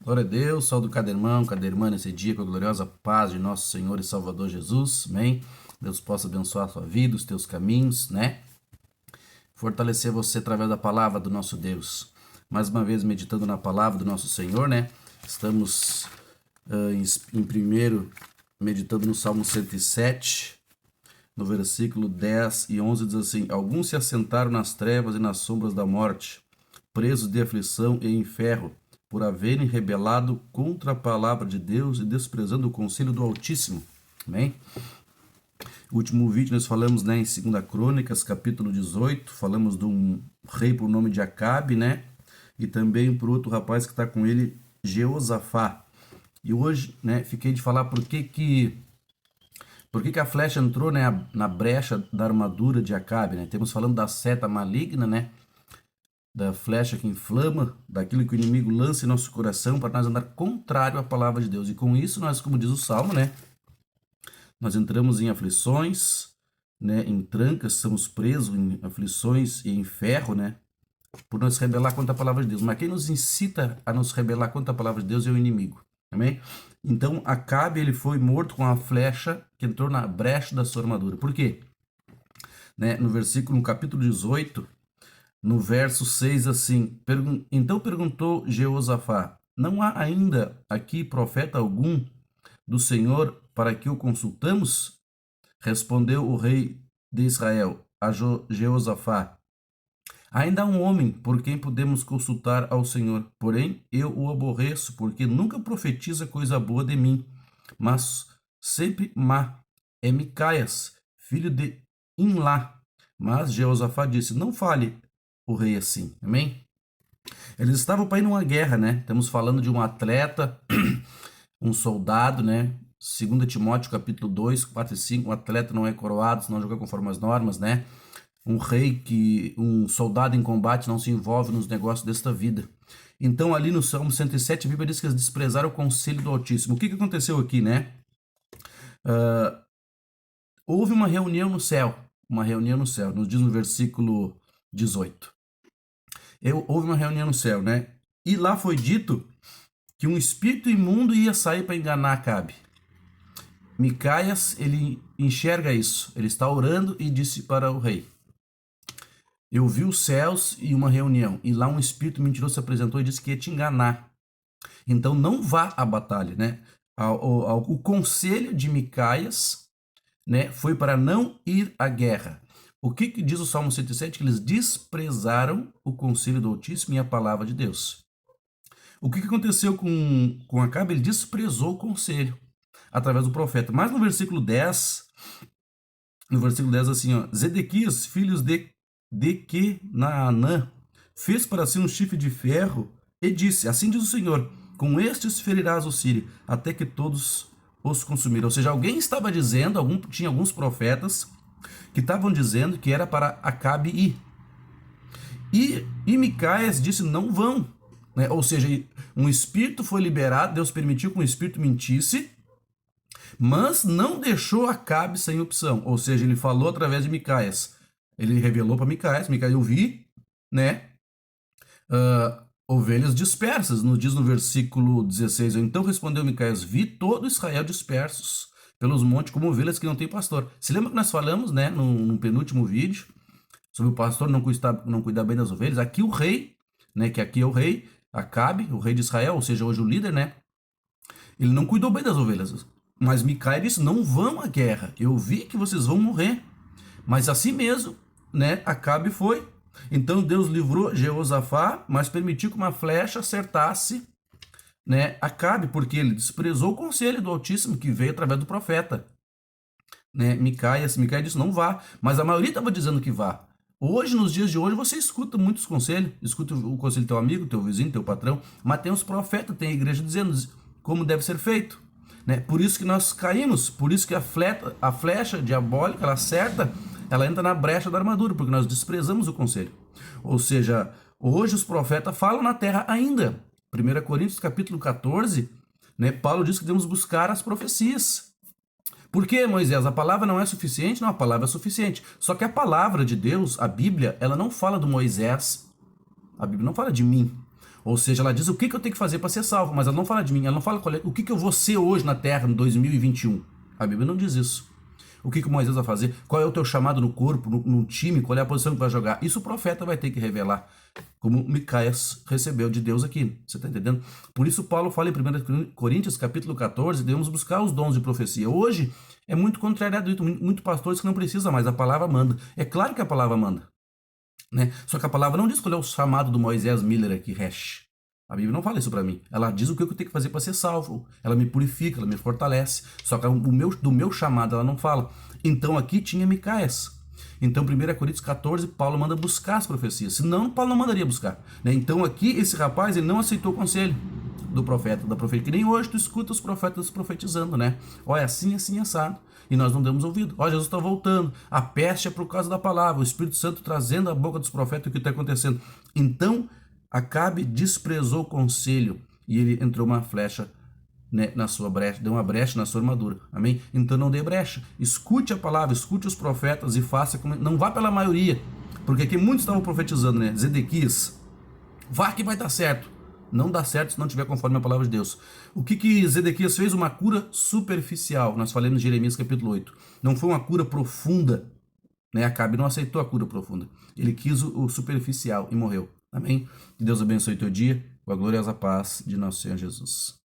Glória a Deus, saúde cada irmão, cada irmã nesse dia com a gloriosa paz de nosso Senhor e Salvador Jesus, amém? Deus possa abençoar a sua vida, os teus caminhos, né? Fortalecer você através da palavra do nosso Deus. Mais uma vez meditando na palavra do nosso Senhor, né? Estamos em primeiro meditando no Salmo 107, no versículo 10 e 11 diz assim: Alguns se assentaram nas trevas e nas sombras da morte, presos de aflição e em ferro, por haverem rebelado contra a palavra de Deus e desprezando o conselho do Altíssimo. Amém? No último vídeo nós falamos, né, em 2 Crônicas, capítulo 18, falamos de um rei por nome de Acabe, né? E também por outro rapaz que está com ele, Jeosafá. E hoje, né, fiquei de falar por que a flecha entrou, né, na brecha da armadura de Acabe, né? Temos falando da seta maligna, né? Da flecha que inflama, daquilo que o inimigo lança em nosso coração para nós andar contrário à palavra de Deus. E com isso nós, como diz o Salmo, né, nós entramos em aflições, né, em trancas, somos presos em aflições e em ferro, né, por nos rebelar contra a palavra de Deus. Mas quem nos incita a nos rebelar contra a palavra de Deus é o inimigo. Amém? Então Acabe, ele foi morto com a flecha que entrou na brecha da sua armadura. Por quê? Né, no capítulo 18, no verso 6, assim, então perguntou Jeosafá, não há ainda aqui profeta algum do Senhor para que o consultamos? Respondeu o rei de Israel a Jeosafá, ainda há um homem por quem podemos consultar ao Senhor, porém eu o aborreço, porque nunca profetiza coisa boa de mim, mas sempre má. É Micaias, filho de Imlá. Mas Jeosafá disse, não fale o rei assim, amém? Eles estavam para ir numa guerra, né? Estamos falando de um atleta, um soldado, né? 2 Timóteo capítulo 2, 4 e 5, um atleta não é coroado se não jogar conforme as normas, né? Um soldado em combate não se envolve nos negócios desta vida. Então ali no Salmo 107, a Bíblia diz que eles desprezaram o conselho do Altíssimo. O que aconteceu aqui, né? Houve uma reunião no céu, nos diz no versículo 18. Houve uma reunião no céu, né? E lá foi dito que um espírito imundo ia sair para enganar Acabe. Micaias, ele enxerga isso. Ele está orando e disse para o rei: eu vi os céus e uma reunião, e lá um espírito mentiroso se apresentou e disse que ia te enganar. Então não vá à batalha, né? O conselho de Micaias, né, foi para não ir à guerra. O que diz o Salmo 107? Que eles desprezaram o conselho do Altíssimo e a palavra de Deus. O que aconteceu com Acabe? Ele desprezou o conselho através do profeta. Mas no versículo 10 assim, ó, Zedequias, filhos de Kenaanã, fez para si um chifre de ferro e disse, assim diz o Senhor, com estes ferirás o sírio, até que todos os consumiram. Ou seja, alguém estava dizendo, tinha alguns profetas que estavam dizendo que era para Acabe ir. E Micaias disse, não vão. Né? Ou seja, um espírito foi liberado, Deus permitiu que um espírito mentisse, mas não deixou Acabe sem opção. Ou seja, ele falou através de Micaias. Ele revelou para Micaias, eu vi, né, ovelhas dispersas, nos diz no versículo 16. Então respondeu Micaias, vi todo Israel dispersos pelos montes como ovelhas que não tem pastor. Se lembra que nós falamos, né, no penúltimo vídeo, sobre o pastor não cuidar bem das ovelhas? Aqui o rei, né, que aqui é o rei, Acabe, o rei de Israel, ou seja, hoje o líder, né, ele não cuidou bem das ovelhas. Mas Micaias disse, não vão à guerra, eu vi que vocês vão morrer. Mas assim mesmo, né, Acabe foi. Então Deus livrou Jeosafá, mas permitiu que uma flecha acertasse, né, Acabe, porque ele desprezou o conselho do Altíssimo que veio através do profeta. Né, Micaias disse, não vá. Mas a maioria estava dizendo que vá. Hoje, nos dias de hoje, você escuta muitos conselhos. Escuta o conselho do teu amigo, teu vizinho, teu patrão. Mas tem os profetas, tem a igreja dizendo como deve ser feito. Né? Por isso que nós caímos. Por isso que a flecha diabólica, ela acerta, ela entra na brecha da armadura, porque nós desprezamos o conselho. Ou seja, hoje os profetas falam na terra ainda. 1 Coríntios capítulo 14, né, Paulo diz que devemos buscar as profecias. Por que, Moisés? A palavra não é suficiente? Não, a palavra é suficiente. Só que a palavra de Deus, a Bíblia, ela não fala do Moisés. A Bíblia não fala de mim. Ou seja, ela diz o que eu tenho que fazer para ser salvo, mas ela não fala de mim, ela não fala o que eu vou ser hoje na Terra, no 2021. A Bíblia não diz isso. O que Moisés vai fazer? Qual é o teu chamado no corpo, no time? Qual é a posição que vai jogar? Isso o profeta vai ter que revelar, como Micaías recebeu de Deus aqui. Você está entendendo? Por isso Paulo fala em 1 Coríntios, capítulo 14, devemos buscar os dons de profecia. Hoje é muito contrariado isso, muito pastores que não precisa mais, a palavra manda. É claro que a palavra manda, né? Só que a palavra não diz qual é o chamado do Moisés Miller aqui, Hash. A Bíblia não fala isso para mim. Ela diz o que eu tenho que fazer para ser salvo. Ela me purifica, ela me fortalece. Só que do meu chamado ela não fala. Então aqui tinha Micaías. Então 1 Coríntios 14, Paulo manda buscar as profecias. Senão, Paulo não mandaria buscar, né? Então aqui esse rapaz ele não aceitou o conselho do profeta, da profeta. Que nem hoje tu escuta os profetas profetizando, né? Olha, assim, assim, assado. E nós não demos ouvido. Ó, Jesus está voltando. A peste é por causa da palavra. O Espírito Santo trazendo a boca dos profetas o que está acontecendo. Então Acabe desprezou o conselho e ele entrou uma flecha, né, na sua brecha, deu uma brecha na sua armadura. Amém? Então não dê brecha. Escute a palavra, escute os profetas e faça como. Não vá pela maioria, porque aqui muitos estavam profetizando, né? Zedequias, vá que vai dar certo. Não dá certo se não tiver conforme a palavra de Deus. O que Zedequias fez? Uma cura superficial. Nós falamos em Jeremias capítulo 8. Não foi uma cura profunda, né? Acabe não aceitou a cura profunda. Ele quis o superficial e morreu. Amém? Que Deus abençoe teu dia, com a gloriosa paz de nosso Senhor Jesus.